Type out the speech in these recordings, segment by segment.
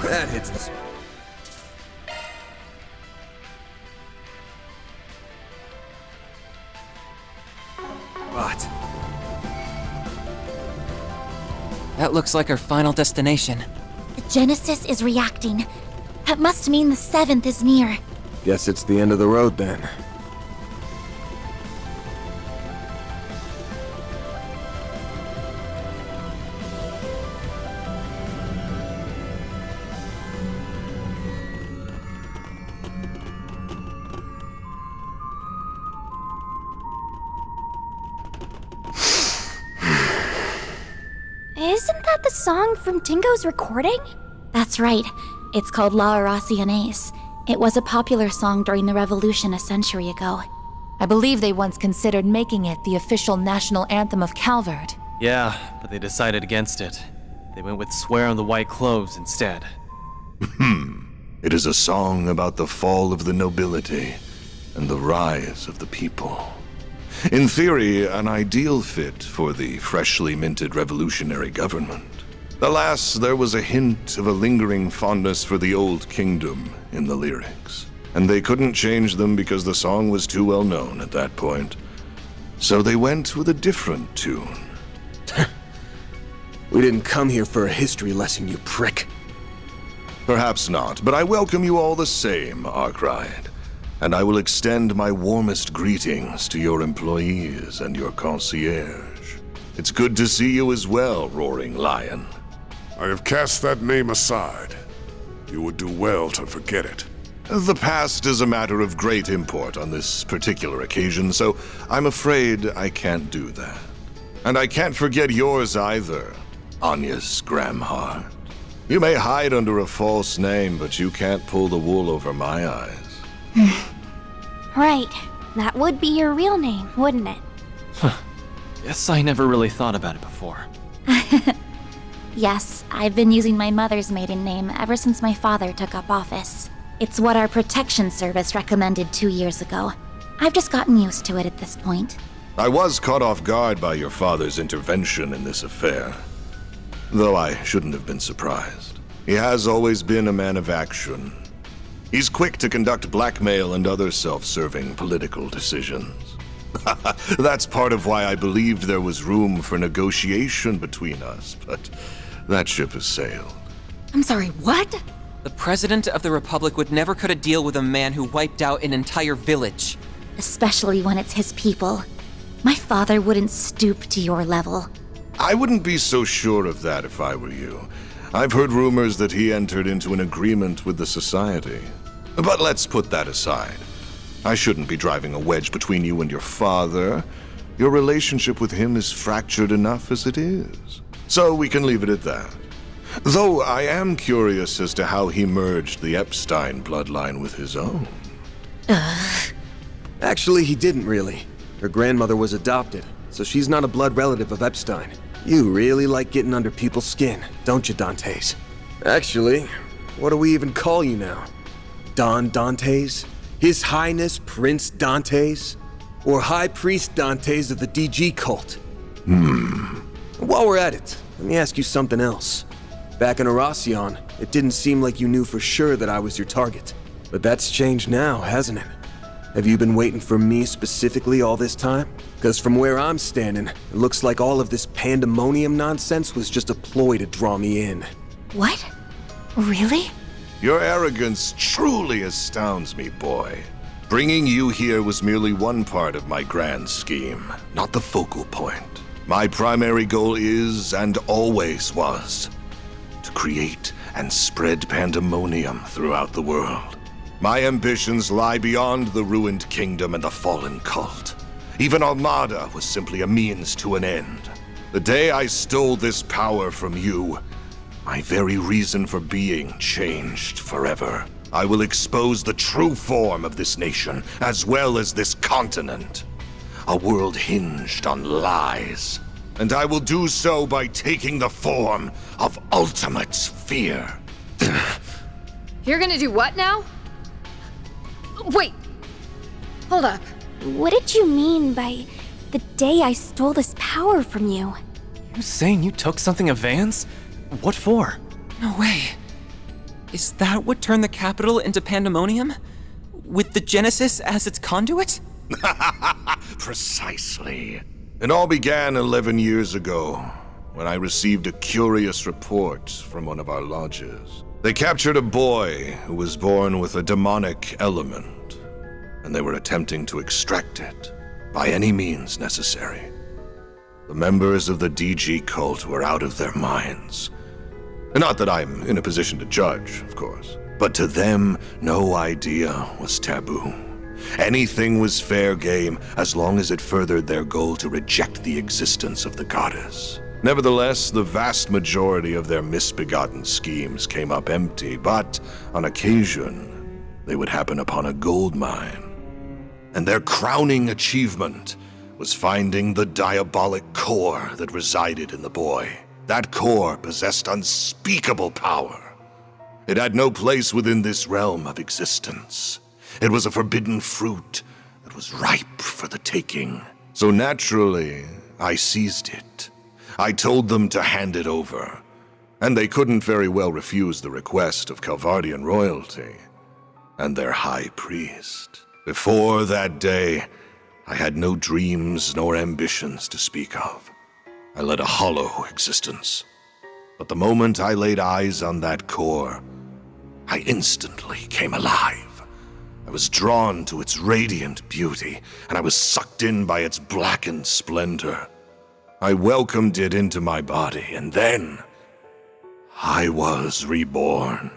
That hits the spot. That looks like our final destination. The Genesis is reacting. That must mean the 7th is near. Guess it's the end of the road then. Isn't that the song from Tingo's recording? That's right. It's called La Oraciones. It was a popular song during the revolution a century ago. I believe they once considered making it the official national anthem of Calvard. Yeah, but they decided against it. They went with Swear on the White Cloves instead. It is a song about the fall of the nobility and the rise of the people. In theory, an ideal fit for the freshly minted revolutionary government. Alas, there was a hint of a lingering fondness for the old kingdom in the lyrics, and they couldn't change them because the song was too well known at that point. So they went with a different tune. We didn't come here for a history lesson, you prick. Perhaps not, but I welcome you all the same, Arkwright. And I will extend my warmest greetings to your employees and your concierge. It's good to see you as well, Roaring Lion. I have cast that name aside. You would do well to forget it. The past is a matter of great import on this particular occasion, so I'm afraid I can't do that. And I can't forget yours either, Agnes Gramhart. You may hide under a false name, but you can't pull the wool over my eyes. Right. That would be your real name, wouldn't it? Guess I never really thought about it before. Yes, I've been using my mother's maiden name ever since my father took up office. It's what our protection service recommended 2 years ago. I've just gotten used to it at this point. I was caught off guard by your father's intervention in this affair. Though I shouldn't have been surprised. He has always been a man of action. He's quick to conduct blackmail and other self-serving political decisions. That's part of why I believed there was room for negotiation between us, but that ship has sailed. I'm sorry, what? The President of the Republic would never cut a deal with a man who wiped out an entire village. Especially when it's his people. My father wouldn't stoop to your level. I wouldn't be so sure of that if I were you. I've heard rumors that he entered into an agreement with the Society. But let's put that aside. I shouldn't be driving a wedge between you and your father. Your relationship with him is fractured enough as it is. So we can leave it at that. Though I am curious as to how he merged the Epstein bloodline with his own. Actually, he didn't really. Her grandmother was adopted, so she's not a blood relative of Epstein. You really like getting under people's skin, don't you, Dantes? Actually, what do we even call you now? Don Dantes? His Highness Prince Dantes? Or High Priest Dantes of the DG cult? While we're at it, let me ask you something else. Back in Oracion, it didn't seem like you knew for sure that I was your target. But that's changed now, hasn't it? Have you been waiting for me specifically all this time? Because from where I'm standing, it looks like all of this pandemonium nonsense was just a ploy to draw me in. What? Really? Your arrogance truly astounds me, boy. Bringing you here was merely one part of my grand scheme, not the focal point. My primary goal is, and always was, to create and spread pandemonium throughout the world. My ambitions lie beyond the ruined kingdom and the fallen cult. Even Armada was simply a means to an end. The day I stole this power from you, my very reason for being changed forever. I will expose the true form of this nation, as well as this continent. A world hinged on lies. And I will do so by taking the form of ultimate fear. You're gonna do what now? Wait! Hold up. What did you mean by the day I stole this power from you? You saying you took something of Van's? What for? No way. Is that what turned the capital into pandemonium? With the Genesis as its conduit? Precisely. It all began 11 years ago, when I received a curious report from one of our lodges. They captured a boy who was born with a demonic element, and they were attempting to extract it by any means necessary. The members of the DG cult were out of their minds. Not that I'm in a position to judge, of course, but to them, no idea was taboo. Anything was fair game as long as it furthered their goal to reject the existence of the goddess. Nevertheless, the vast majority of their misbegotten schemes came up empty, but on occasion, they would happen upon a gold mine. And their crowning achievement was finding the diabolic core that resided in the boy. That core possessed unspeakable power. It had no place within this realm of existence. It was a forbidden fruit that was ripe for the taking. So naturally, I seized it. I told them to hand it over, and they couldn't very well refuse the request of Calvardian royalty and their high priest. Before that day, I had no dreams nor ambitions to speak of. I led a hollow existence. But the moment I laid eyes on that core, I instantly came alive. I was drawn to its radiant beauty, and I was sucked in by its blackened splendor. I welcomed it into my body, and then I was reborn.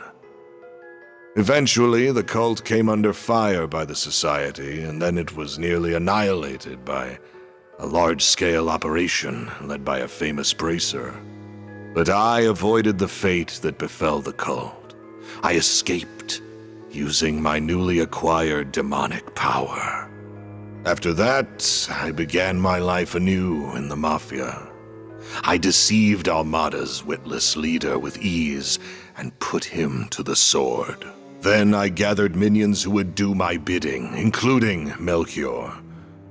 Eventually, the cult came under fire by the Society, and then it was nearly annihilated by a large-scale operation led by a famous bracer. But I avoided the fate that befell the cult. I escaped, using my newly acquired demonic power. After that, I began my life anew in the Mafia. I deceived Armada's witless leader with ease and put him to the sword. Then I gathered minions who would do my bidding, including Melchior,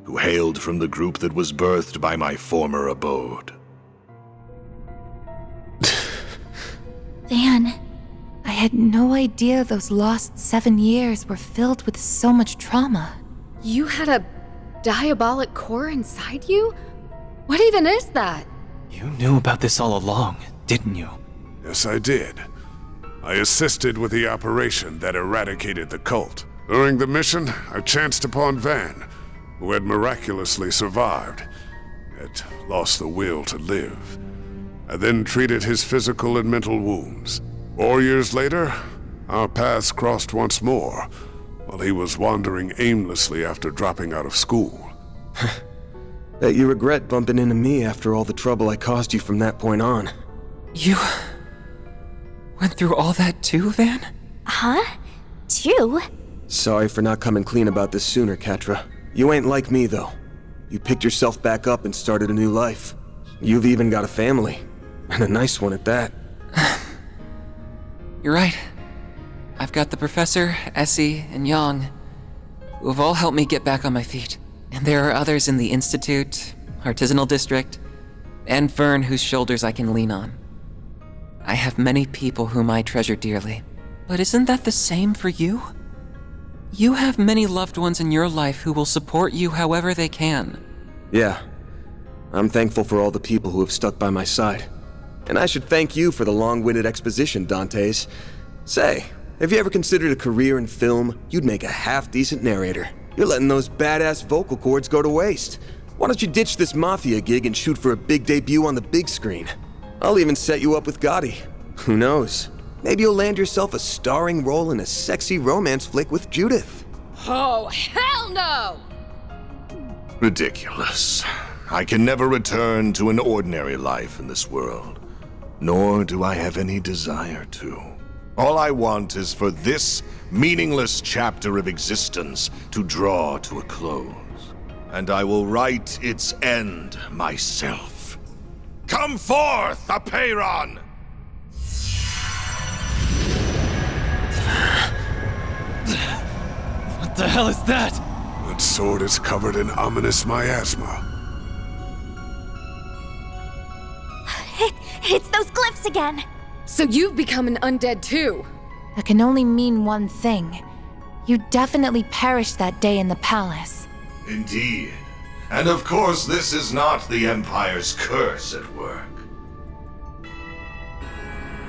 who hailed from the group that was birthed by my former abode. Van, I had no idea those lost 7 years were filled with so much trauma. You had a diabolic core inside you? What even is that? You knew about this all along, didn't you? Yes, I did. I assisted with the operation that eradicated the cult. During the mission, I chanced upon Van, who had miraculously survived, yet lost the will to live. I then treated his physical and mental wounds. 4 years later, our paths crossed once more, while he was wandering aimlessly after dropping out of school. Bet you regret bumping into me after all the trouble I caused you from that point on. You went through all that too, Van? Huh? Two? Sorry for not coming clean about this sooner, Catra. You ain't like me, though. You picked yourself back up and started a new life. You've even got a family, and a nice one at that. You're right. I've got the Professor, Essie, and Yang, who have all helped me get back on my feet. And there are others in the Institute, Artisanal District, and Vern whose shoulders I can lean on. I have many people whom I treasure dearly. But isn't that the same for you? You have many loved ones in your life who will support you however they can. Yeah. I'm thankful for all the people who have stuck by my side. And I should thank you for the long-winded exposition, Dantes. Say, have you ever considered a career in film? You'd make a half-decent narrator. You're letting those badass vocal cords go to waste. Why don't you ditch this Mafia gig and shoot for a big debut on the big screen? I'll even set you up with Gotti. Who knows? Maybe you'll land yourself a starring role in a sexy romance flick with Judith. Oh, hell no! Ridiculous. I can never return to an ordinary life in this world, nor do I have any desire to. All I want is for this meaningless chapter of existence to draw to a close, and I will write its end myself. Come forth, Apeiron! What the hell is that? That sword is covered in ominous miasma. It's those glyphs again! So you've become an undead too. that can only mean one thing. You definitely perished that day in the palace. Indeed. And of course, this is not the Empire's curse at work.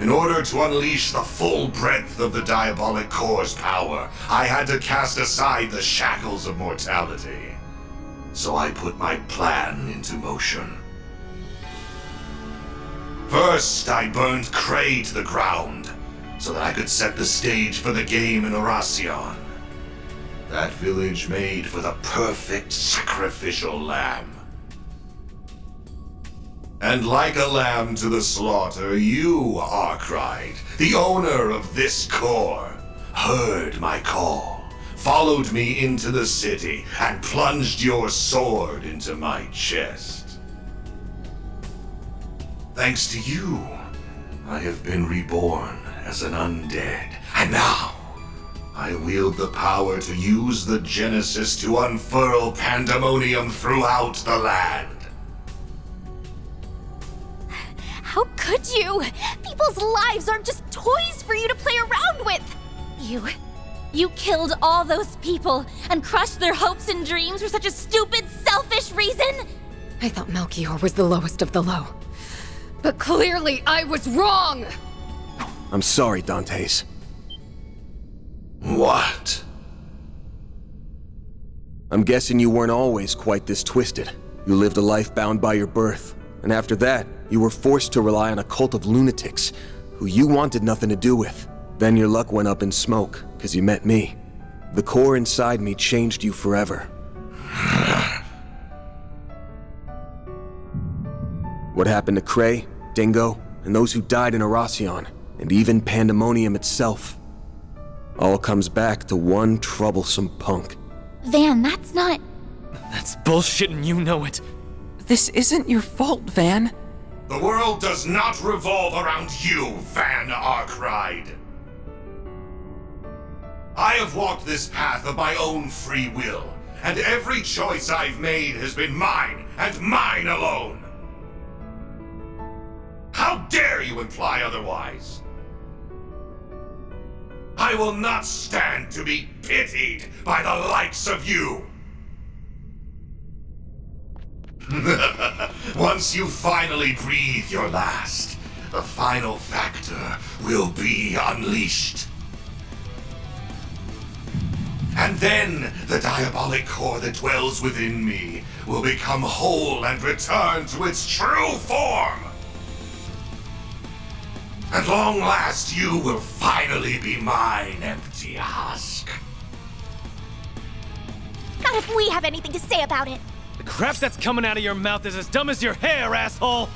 In order to unleash the full breadth of the Diabolic Core's power, I had to cast aside the shackles of mortality. So I put my plan into motion. First, I burned Cray to the ground, so that I could set the stage for the game in Oracion. That village made for the perfect sacrificial lamb. And like a lamb to the slaughter, you, Arkwright, the owner of this core, heard my call, followed me into the city, and plunged your sword into my chest. Thanks to you, I have been reborn as an undead, and now I wield the power to use the Genesis to unfurl pandemonium throughout the land. How could you? People's lives aren't just toys for you to play around with! You killed all those people and crushed their hopes and dreams for such a stupid, selfish reason? I thought Melchior was the lowest of the low. But clearly I was wrong! I'm sorry, Dantes. What? I'm guessing you weren't always quite this twisted. You lived a life bound by your birth, and after that, you were forced to rely on a cult of lunatics who you wanted nothing to do with. Then your luck went up in smoke, because you met me. The core inside me changed you forever. What happened to Cray, Dingo, and those who died in Oracion, and even Pandemonium itself, all comes back to one troublesome punk. Van, that's not... That's bullshit and you know it. This isn't your fault, Van. The world does not revolve around you, Van Arkwright. I have walked this path of my own free will, and every choice I've made has been mine, and mine alone. How dare you imply otherwise? I will not stand to be pitied by the likes of you. Once you finally breathe your last, the final factor will be unleashed. And then the diabolic core that dwells within me will become whole and return to its true form. At long last, you will finally be mine, empty husk. Not if we have anything to say about it. The crap that's coming out of your mouth is as dumb as your hair, asshole!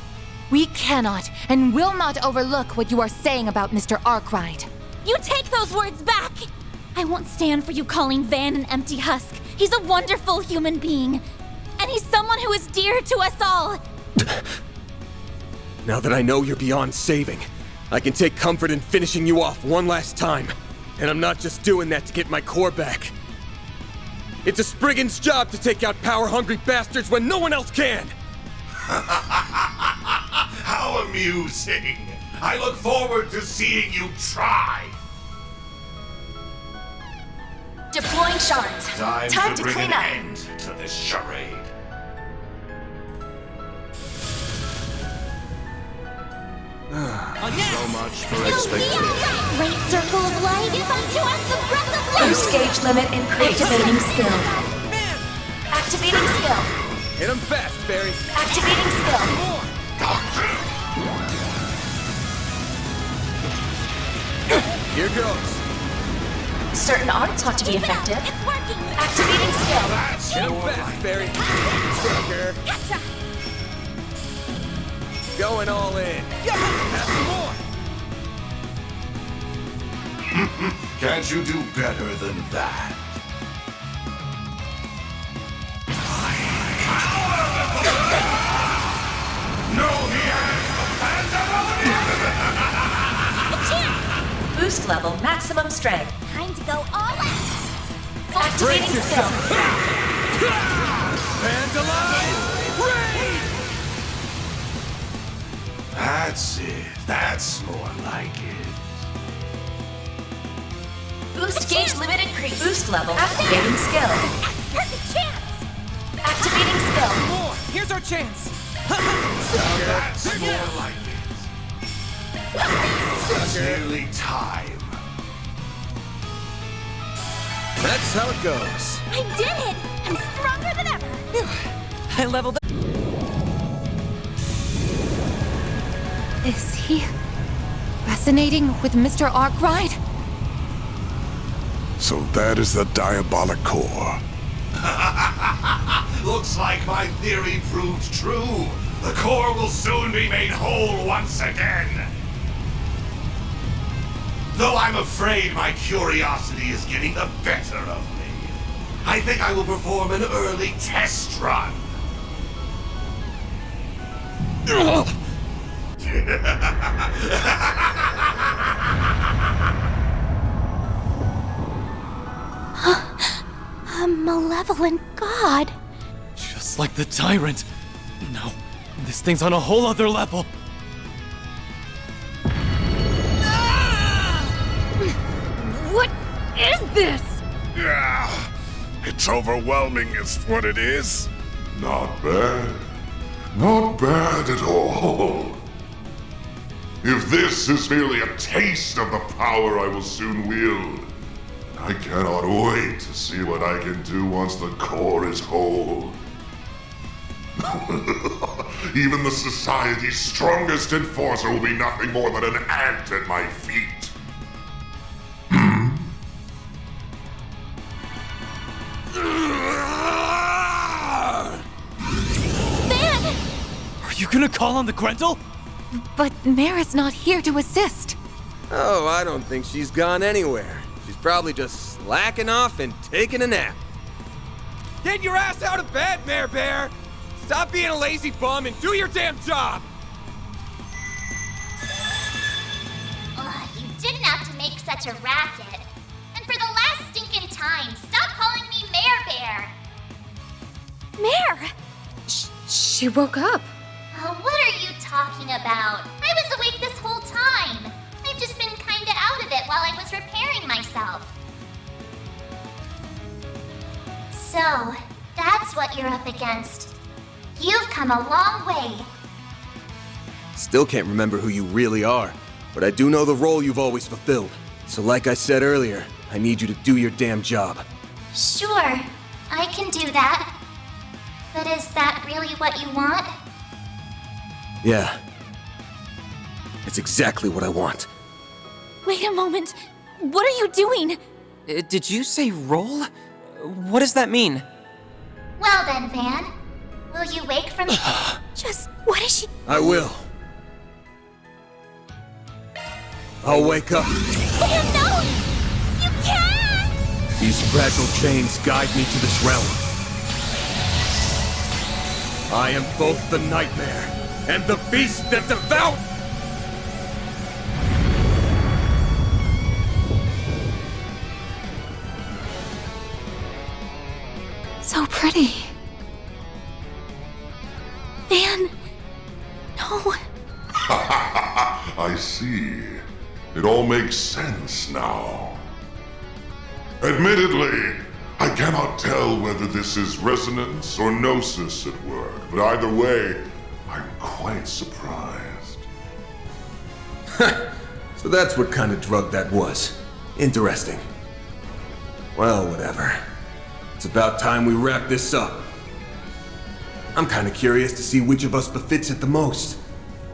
We cannot and will not overlook what you are saying about Mr. Arkwright. You take those words back! I won't stand for you calling Van an empty husk. He's a wonderful human being. And he's someone who is dear to us all. Now that I know you're beyond saving, I can take comfort in finishing you off one last time. And I'm not just doing that to get my core back. It's a Spriggan's job to take out power-hungry bastards when no one else can! How amusing! I look forward to seeing you try! Deploying shards. Time to bring clean an up. end to this charade. So much for expectation. Great circle of light, give unto us the breath of life! Boost gauge limit increased. Activating skill. Activating skill. Hit him fast, Barry! Activating skill. Here goes! Certain art thought to be effective. It's working! Activating skill. Hit him fast, Barry! Sucker! Gotcha! Going all in! Have some more! Can't you do better than that? Know the end of pandemonium! Boost level maximum strength. Time to go all out! Activating skill. That's it. That's more like it. increased. Boost level. Activating skill. Perfect chance! Activating skill. More! Here's our chance! That's more like it. It's nearly time. That's how it goes. I did it! I'm stronger than ever! I leveled up. Is he resonating with Mr. Arkwright? So that is the diabolic core. Looks like my theory proved true. The core will soon be made whole once again. Though I'm afraid my curiosity is getting the better of me. I think I will perform an early test run. A malevolent god. Just like the tyrant. No, this thing's on a whole other level. What is this? Yeah, it's overwhelming is what it is. Not bad. Not bad at all. If this is merely a taste of the power I will soon wield, I cannot wait to see what I can do once the core is whole. Even the Society's strongest enforcer will be nothing more than an ant at my feet. Are you gonna call on the Grendel? But Mara's not here to assist. Oh, I don't think she's gone anywhere. She's probably just slacking off and taking a nap. Get your ass out of bed, Mare Bear! Stop being a lazy bum and do your damn job! Ugh, you didn't have to make such a racket. And for the last stinking time, stop calling me Mare Bear! Mare! She woke up. What are you talking about? I was awake this whole time. I've just been kinda out of it while I was repairing myself. So, that's what you're up against. You've come a long way. Still can't remember who you really are, but I do know the role you've always fulfilled. So like I said earlier, I need you to do your damn job. Sure, I can do that. But is that really what you want? Yeah. It's exactly what I want. Wait a moment. What are you doing? Did you say roll? What does that mean? Well then, Van. Will you wake from... Just... What is she... I will. I'll wake up. Van, no! You can't! These fragile chains guide me to this realm. I am both the nightmare and the beast that devours. So pretty. Van... No. I see. It all makes sense now. Admittedly, I cannot tell whether this is resonance or gnosis at work, but either way, I'm quite surprised. So that's what kind of drug that was. Interesting. Well, whatever. It's about time we wrap this up. I'm kind of curious to see which of us befits it the most.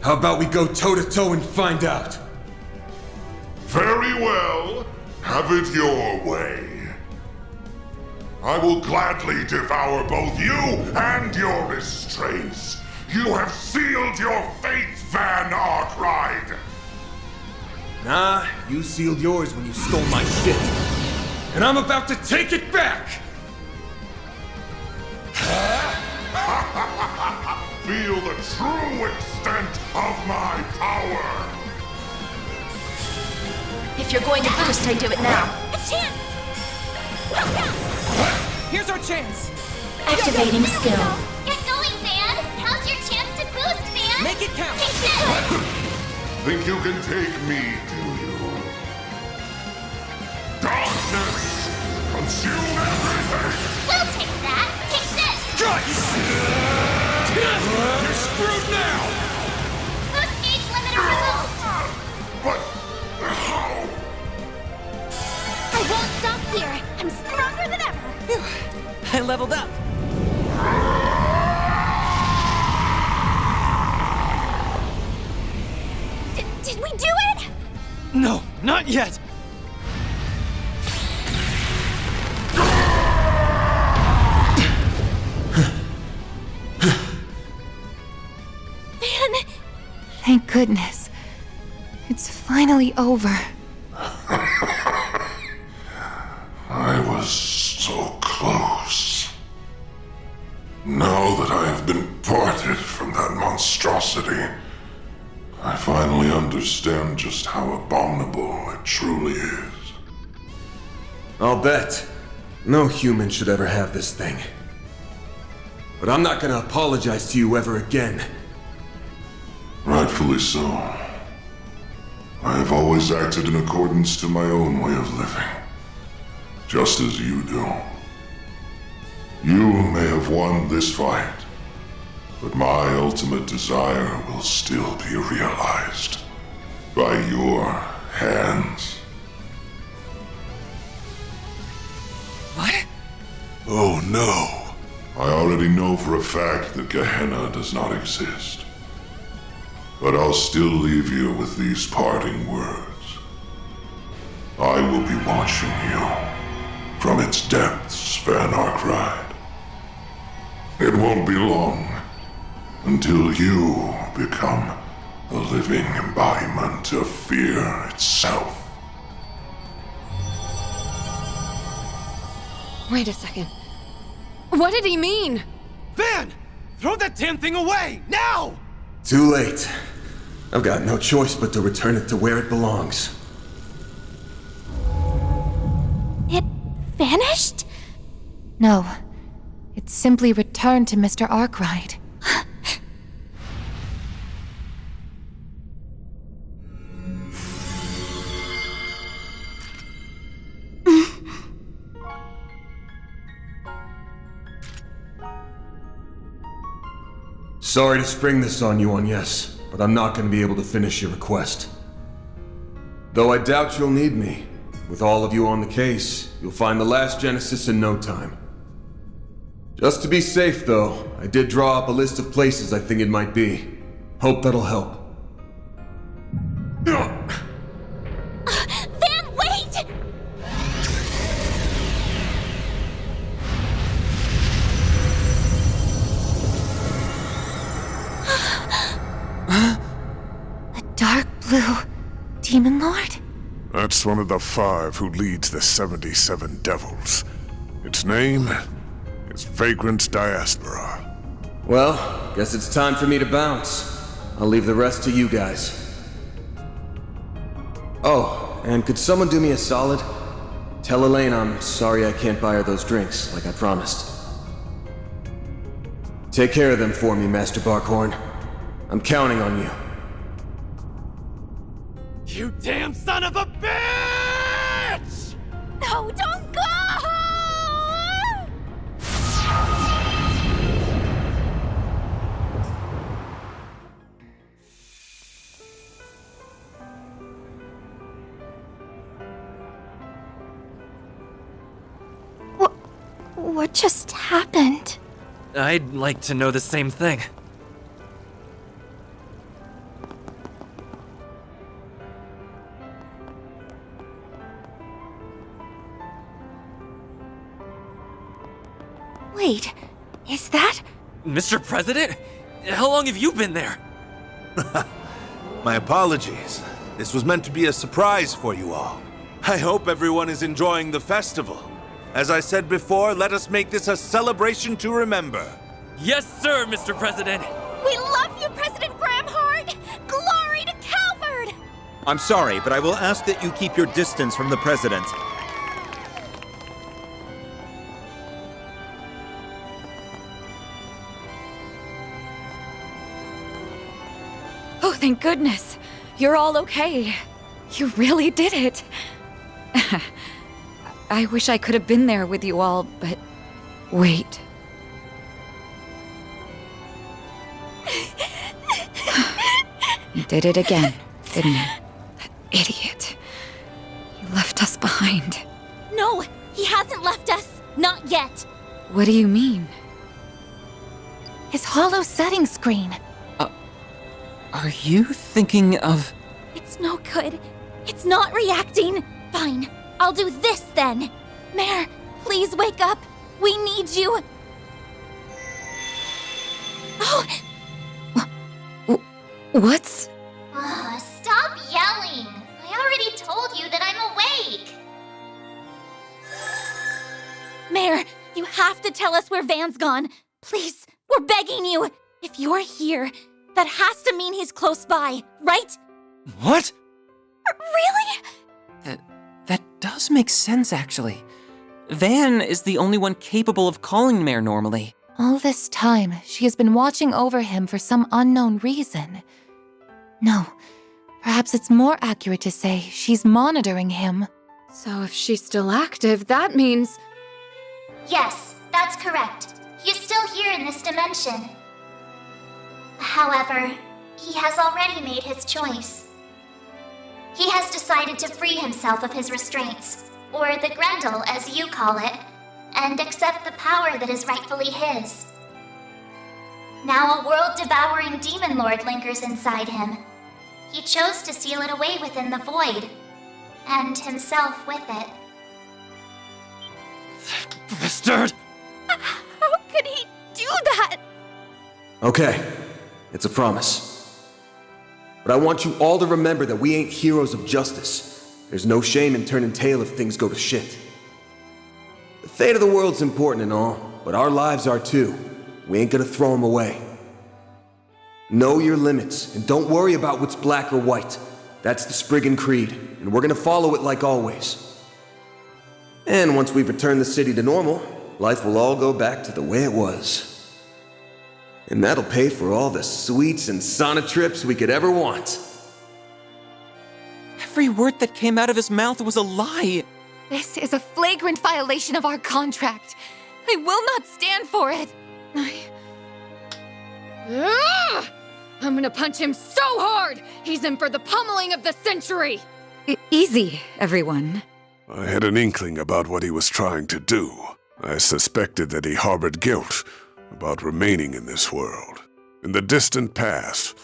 How about we go toe-to-toe and find out? Very well. Have it your way. I will gladly devour both you and your restraints. You have sealed your fate, Van Arkwright. Nah, you sealed yours when you stole my shit. And I'm about to take it back! Feel the true extent of my power. If you're going to boost, I do it now. A chance! Here's our chance! Activating skill. Get going, Van! Now's your chance to boost, Van! Make it count! Take this! Think you can take me, do you? Darkness! I leveled up. Did we do it? No, not yet. Van! Thank goodness. It's finally over. I was so close. Now that I have been parted from that monstrosity, I finally understand just how abominable it truly is. I'll bet. No human should ever have this thing. But I'm not gonna apologize to you ever again. Rightfully so. I have always acted in accordance to my own way of living. Just as you do. You may have won this fight, but my ultimate desire will still be realized by your hands. What? Oh no. I already know for a fact that Gehenna does not exist. But I'll still leave you with these parting words. I will be watching you from its depths, Van Arkwright. It won't be long until you become the living embodiment of fear itself. Wait a second. What did he mean? Van! Throw that damn thing away! Now! Too late. I've got no choice but to return it to where it belongs. It vanished? No. It simply returned to Mr. Arkwright. Sorry to spring this on you, Agnes, but I'm not going to be able to finish your request. Though I doubt you'll need me. With all of you on the case, you'll find the last Genesis in no time. Just to be safe, though, I did draw up a list of places I think it might be. Hope that'll help. Van, wait! A dark blue demon lord? That's one of the 5 who leads the 77 devils. Its name is Vagrant's Diaspora. Well, guess it's time for me to bounce. I'll leave the rest to you guys. Oh, and could someone do me a solid? Tell Elaine I'm sorry I can't buy her those drinks, like I promised. Take care of them for me, Master Barkhorn. I'm counting on you. You damn son of a bitch! No, don't go! What just happened? I'd like to know the same thing. Wait, is that? Mr. President? How long have you been there? My apologies. This was meant to be a surprise for you all. I hope everyone is enjoying the festival. As I said before, let us make this a celebration to remember. Yes, sir, Mr. President. We love you, President Gramhard! Glory to Calvard! I'm sorry, but I will ask that you keep your distance from the President. Oh, thank goodness. You're all okay. You really did it. I wish I could have been there with you all, but wait. He did it again, didn't he? That idiot. He left us behind. No, he hasn't left us. Not yet. What do you mean? His hollow setting screen. Are you thinking of... It's no good. It's not reacting. Fine, I'll do this then. Mare, please wake up. We need you. Oh! What's... Stop yelling! I already told you that I'm awake! Mare, you have to tell us where Van's gone. Please, we're begging you. If you're here, that has to mean he's close by, right? What? Really? That does make sense, actually. Van is the only one capable of calling Mare normally. All this time, she has been watching over him for some unknown reason. No, perhaps it's more accurate to say she's monitoring him. So if she's still active, that means... Yes, that's correct. He's still here in this dimension. However, he has already made his choice. He has decided to free himself of his restraints, or the Grendel as you call it, and accept the power that is rightfully his. Now a world-devouring demon lord lingers inside him. He chose to seal it away within the void, and himself with it. Bastard! How could he do that? Okay, it's a promise. But I want you all to remember that we ain't heroes of justice. There's no shame in turning tail if things go to shit. The fate of the world's important and all, but our lives are too. We ain't gonna throw them away. Know your limits, and don't worry about what's black or white. That's the Spriggan Creed, and we're gonna follow it like always. And once we've returned the city to normal, life will all go back to the way it was. And that'll pay for all the sweets and sauna trips we could ever want. Every word that came out of his mouth was a lie. This is a flagrant violation of our contract. I will not stand for it. I'm gonna punch him so hard! He's in for the pummeling of the century! Easy, everyone. I had an inkling about what he was trying to do. I suspected that he harbored guilt about remaining in this world. In the distant past,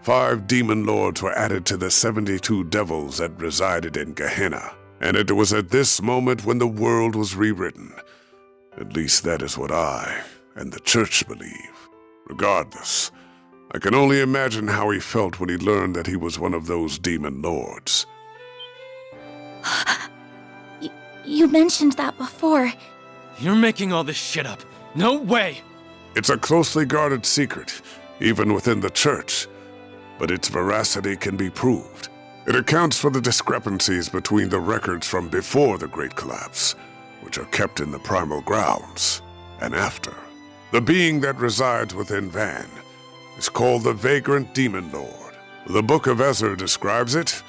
5 demon lords were added to the 72 devils that resided in Gehenna, and it was at this moment when the world was rewritten. At least that is what I and the church believe. Regardless, I can only imagine how he felt when he learned that he was one of those demon lords. You mentioned that before. You're making all this shit up. No way! It's a closely guarded secret, even within the church, but its veracity can be proved. It accounts for the discrepancies between the records from before the Great Collapse, which are kept in the primal grounds, and after. The being that resides within Van is called the Vagrant Demon Lord. The Book of Ezra describes it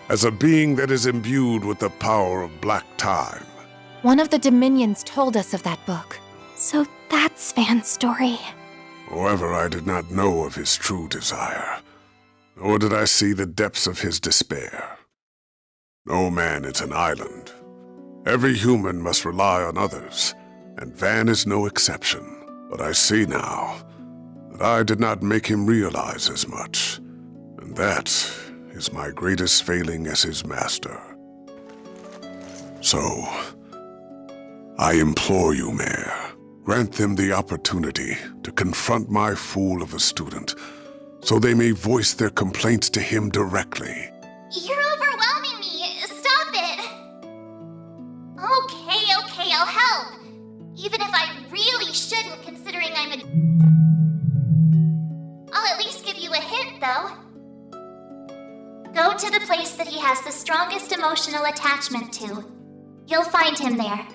as a being that is imbued with the power of black time. One of the Dominions told us of that book. So that's Van's story. However, I did not know of his true desire, nor did I see the depths of his despair. No man is an island. Every human must rely on others, and Van is no exception. But I see now that I did not make him realize as much, and that is my greatest failing as his master. So, I implore you, Mare, grant them the opportunity to confront my fool of a student, so they may voice their complaints to him directly. You're overwhelming me! Stop it! Okay, I'll help. Even if I really shouldn't, considering I'm a... I'll at least give you a hint, though. Go to the place that he has the strongest emotional attachment to. You'll find him there.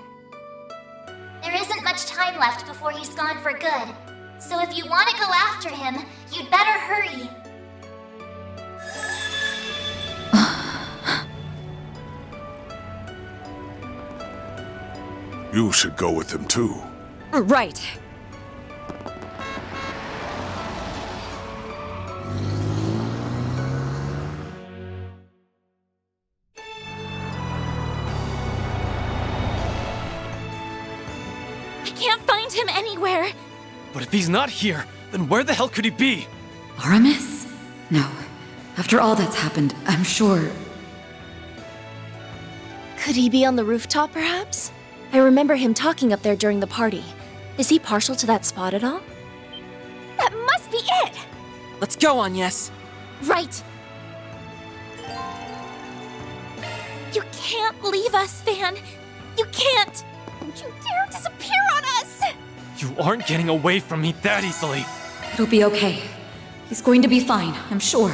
There isn't much time left before he's gone for good, so if you want to go after him, you'd better hurry. You should go with him too. Right. I can't find him anywhere. But if he's not here, then where the hell could he be? Aramis? No. After all that's happened, I'm sure. Could he be on the rooftop, perhaps? I remember him talking up there during the party. Is he partial to that spot at all? That must be it! Let's go, Agnes. Right. You can't leave us, Van. You can't. Don't you dare disappear on us! You aren't getting away from me that easily. It'll be okay. He's going to be fine, I'm sure.